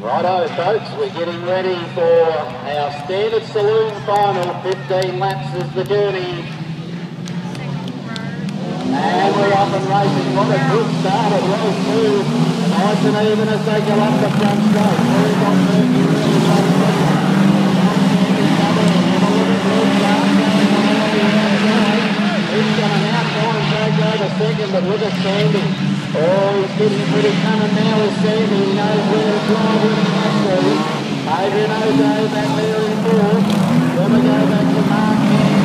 Righto folks, we're getting ready for our standard saloon final. 15 laps is the journey. And we're off and racing. What a good start, it was too. Nice and even as they go up the front straight. Very on Turkey, really well second. He's got an outboard and take over second, but look at Sandy. Oh, he's getting pretty cunning now with Sandy. He knows where to drive when he has to. Adrian O'Day back there in fourth. Then we go back to Mark Camp.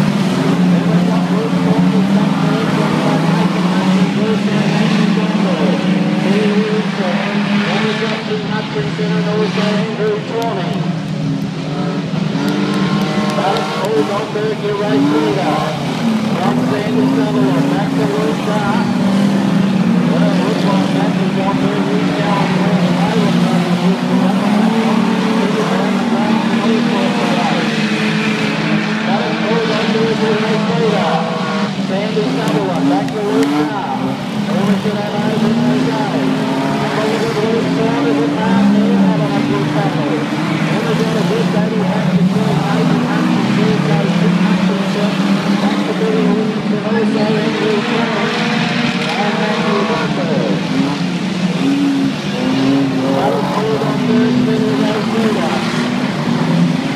Then we've got Bruce Saunders back there. Then Nathan Hutchins, Bruce and Nathan Johnson. Here is then we've got Tim Hutchinson and also Andrew Tawney. That's Paul Goldberg, your race leader. From Sandy Sutherland, back to Luke Dart. Well, it looks like that is on there. He's going where the Mayland brothers used to run. That is Paul Goldberg, your race leader. Sandy Sutherland, back to Luke Dart. Then we should have Adrian O'Day. And look at Bruce Saunders and Mark Neal having a good battle. Then we've got a good battle back between Nathan Hutchins, also Tim Hutchinson, back to Billy Williamson, also Andrew Tawney, and Matthew Goldberg. That is pulled on first middle race leader.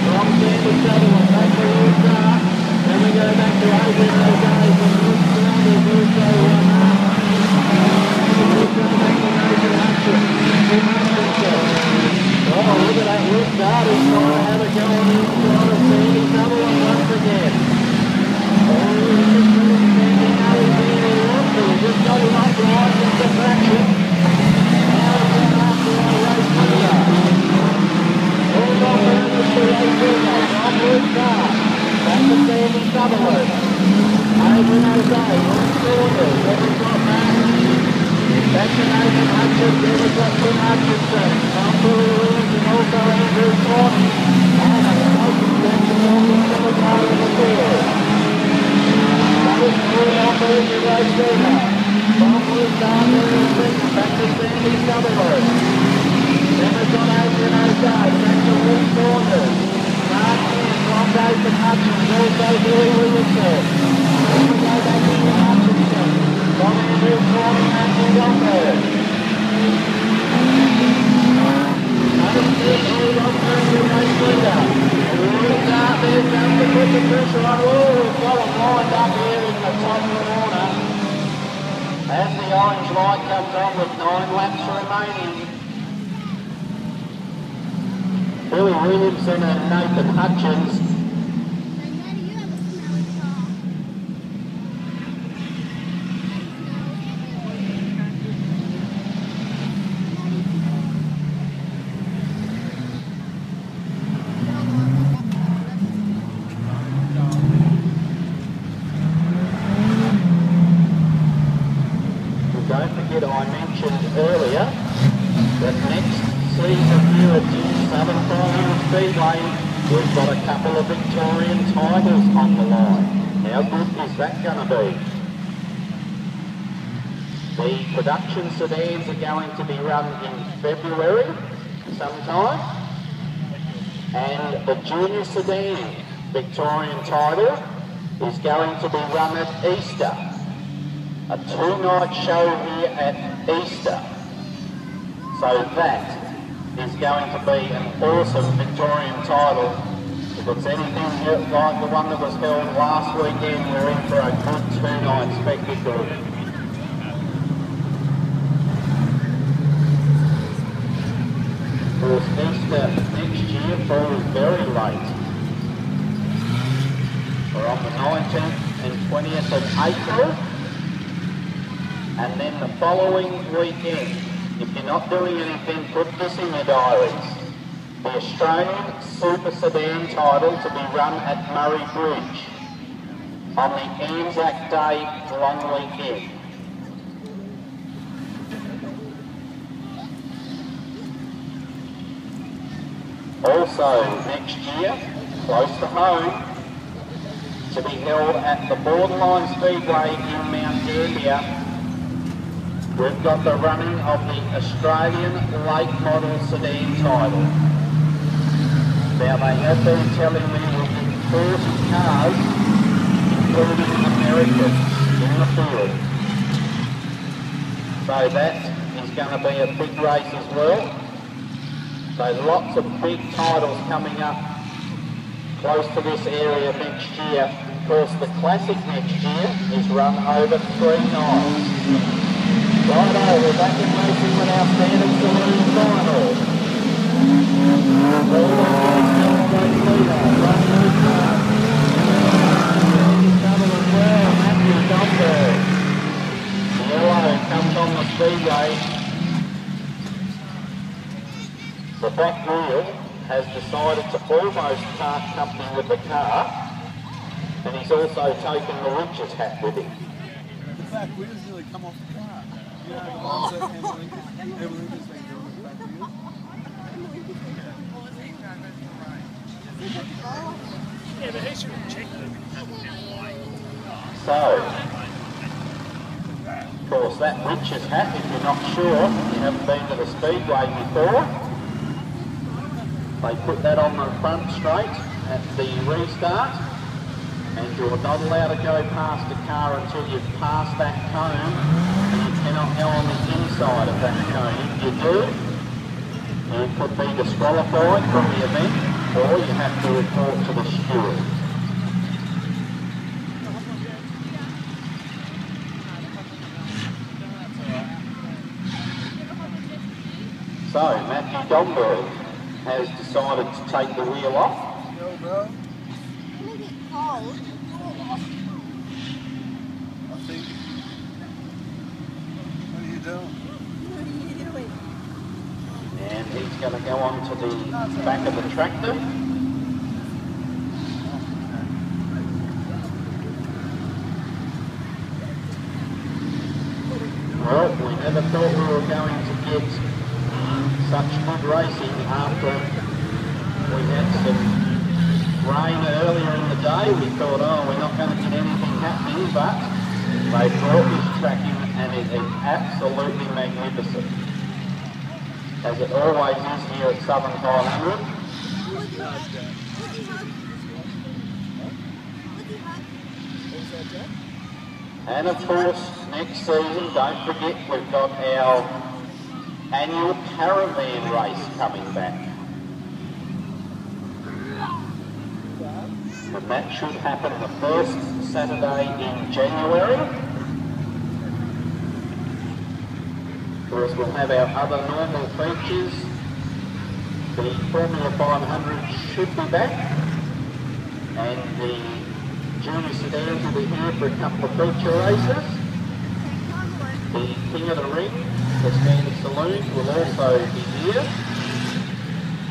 From Sandy Sutherland, back to Luke Dart. Then we go back to Adrian O'Day from Bruce Saunders, also Mark. We go back to Nathan Hutchins, Tim Hutchinson. Oh, look at that Luke Dart is trying to have a go on the inside of Sandy Sutherland once again. Oh, he's just letting Sandy know he's in the water. He just got him up right with the traction. Now he's going after our race leader. All got first with the race leader from Luke Dart. Back to Sandy Sutherland. Adrian O'Day, Bruce Saunders, then we've got Mark. Back to Nathan Hutchins, then we've got Tim Hutchinson. From Billy Williams and also Andrew Tawney. And a smoking section on the side of the field. That is Paul Goldberg, your race leader. From Luke Dart there in second, back to Sandy Sutherland. Then we've got Adrian O'Day, back to Bruce Saunders. Mark Camp from Nathan Hutchins, also Billy Williamson. Then we go back to Tim Hutchinson. From Andrew Tawney, Matthew Goldberg. That is Paul Goldberg, your race leader. Luke Dart there just to put the pressure on. Oh, we've got them lined up here in the top of the corner. As the orange light comes on with 9 laps remaining. Billy Williamson and Nathan Hutchins. Don't forget I mentioned earlier that next season here at Southern 500 Speedway we've got a couple of Victorian titles on the line. How good is that going to be? The production sedans are going to be run in February sometime, and the junior sedan Victorian title is going to be run at Easter. A 2-night show here at Easter. So that is going to be an awesome Victorian title. If it's anything like the one that was held last weekend, we're in for a good 2-night spectacle. Of course, Easter next year falls very late. We're on the 19th and 20th of April. And then the following weekend, if you're not doing anything, put this in your diaries. The Australian Super Sedan title to be run at Murray Bridge on the Anzac Day long weekend. Also next year, close to home, to be held at the Borderline Speedway in Mount Gambier, we've got the running of the Australian late model sedan title. Now they have been telling me we'll get 40 cars, including Americans, in the field. So that is going to be a big race as well. So lots of big titles coming up close to this area next year. Of course, the Classic next year is run over 3 nights. Righto, we're back in racing with our standard saloon final. Yellow comes on the Speedway. The back wheel has decided to almost part company with the car, and he's also taken the winch's hat with him. The back wheels really come off the car. You know, the ones that Evelina's been doing with the back wheels. Yeah, but he should have checked them. So, of course, that winch's hat, if you're not sure, you haven't been to the Speedway before, they put that on the front straight at the restart, and you're not allowed to go past the car until you've passed that cone, and you cannot go on the inside of that cone. If you do, you could be disqualified from the event, or you have to report to the steward. So, Matthew Domberg has decided to take the wheel off. No, bro. It's gonna get cold. I think. What are you doing? What are you doing? And he's going to go on to the back of the tractor. Well, we never thought we were going to get such good racing after we had some rain earlier in the day. We thought, oh, we're not going to get anything happening, but they brought this track in and it is absolutely magnificent, as it always is here at Southern 500. And of course, next season, don't forget, we've got our annual caravan race coming back. And that should happen the first Saturday in January. Of course, we'll have our other normal features. The Formula 500 should be back, and the junior sedans will be here for a couple of feature races. The King of the Ring, the standard saloon, will also be here,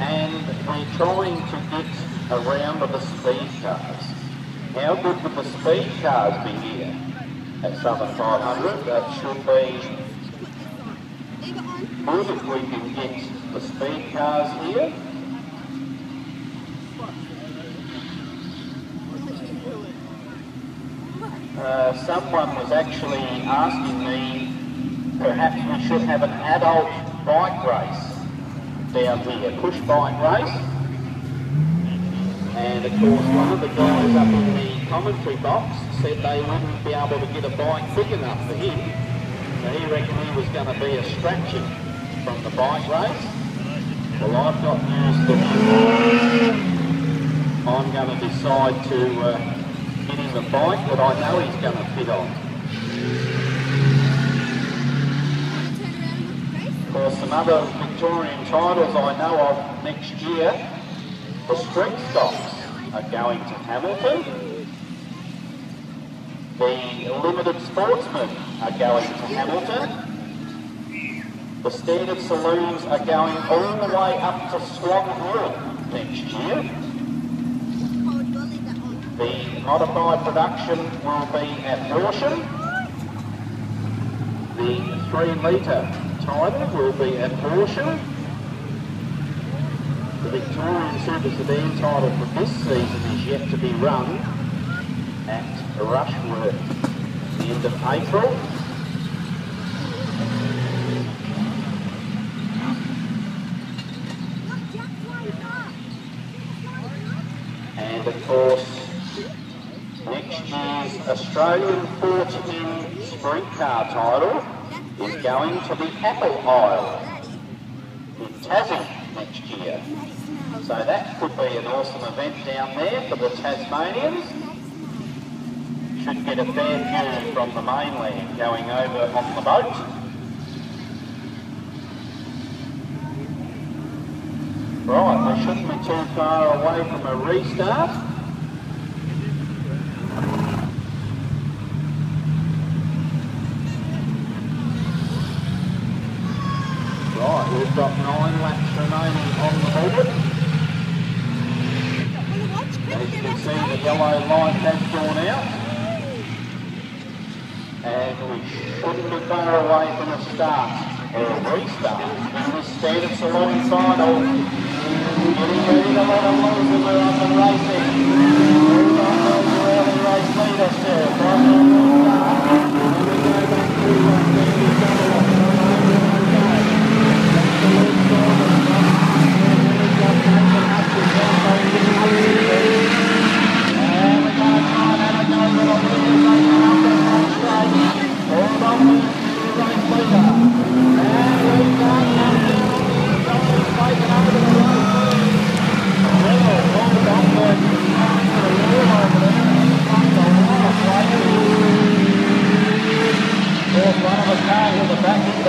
and we're trying to get a round of the speed cars. How good would the speed cars be here at Southern 500? That should be good if we can get the speed cars here. Someone was actually asking me, perhaps we should have an adult bike race down here, push bike race. And of course, one of the guys up in the commentary box said they wouldn't be able to get a bike big enough for him. So he reckoned he was going to be a scratching from the bike race. Well, I've got news for him. I'm going to decide to get him a bike that I know he's going to fit on. Of course, some other Victorian titles I know of next year. The street stocks are going to Hamilton. The limited sportsmen are going to Hamilton. The standard saloons are going all the way up to Swan Hill next year. The modified production will be at Horsham. The 3-litre title will be at Horsham. The Victorian Super Sedan title for this season is yet to be run at Rushworth, the end of April. course, next year's Australian 410 Sprint Car title is going to the Apple Isle in Tassie next year. So that could be an awesome event down there for the Tasmanians. Should get a fair view from the mainland going over on the boat. Right, we shouldn't be too far away from a restart. Right, we've got 9 laps remaining on the board. As you can see, the yellow light has gone out. And we shouldn't be far away from a start, or a restart, in this Standard Saloon final. Getting ready to let them loose and we're up and racing. We've got those early race leaders still. From the restart, and we go back to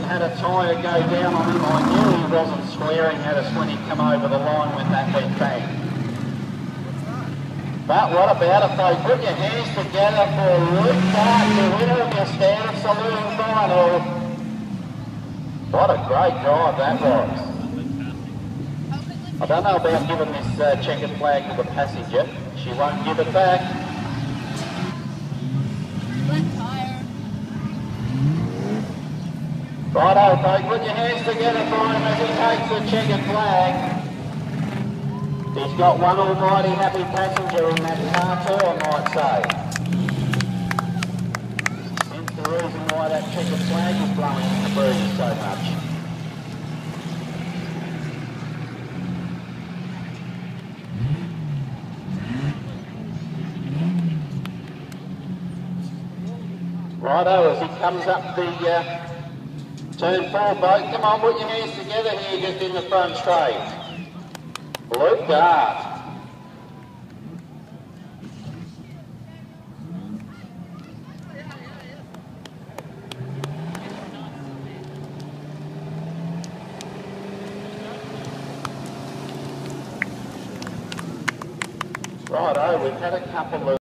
had a tyre go down on him. I knew he wasn't swearing at us when he come over the line when that went bang. But what about if they put your hands together for Luke Dart, the winner of your Standard Saloon final? What a great drive that was. I don't know about giving this checkered flag to the passenger. She won't give it back. Righto, folks, put your hands together for him as he takes the checkered flag. He's got one almighty happy passenger in that car too, I might say. Hence the reason why that checkered flag is blowing in the breeze so much. Righto, as he comes up the turn 4 boat, come on, put your hands together here just in the front straight. Luke Dart. Righto, we've had a couple of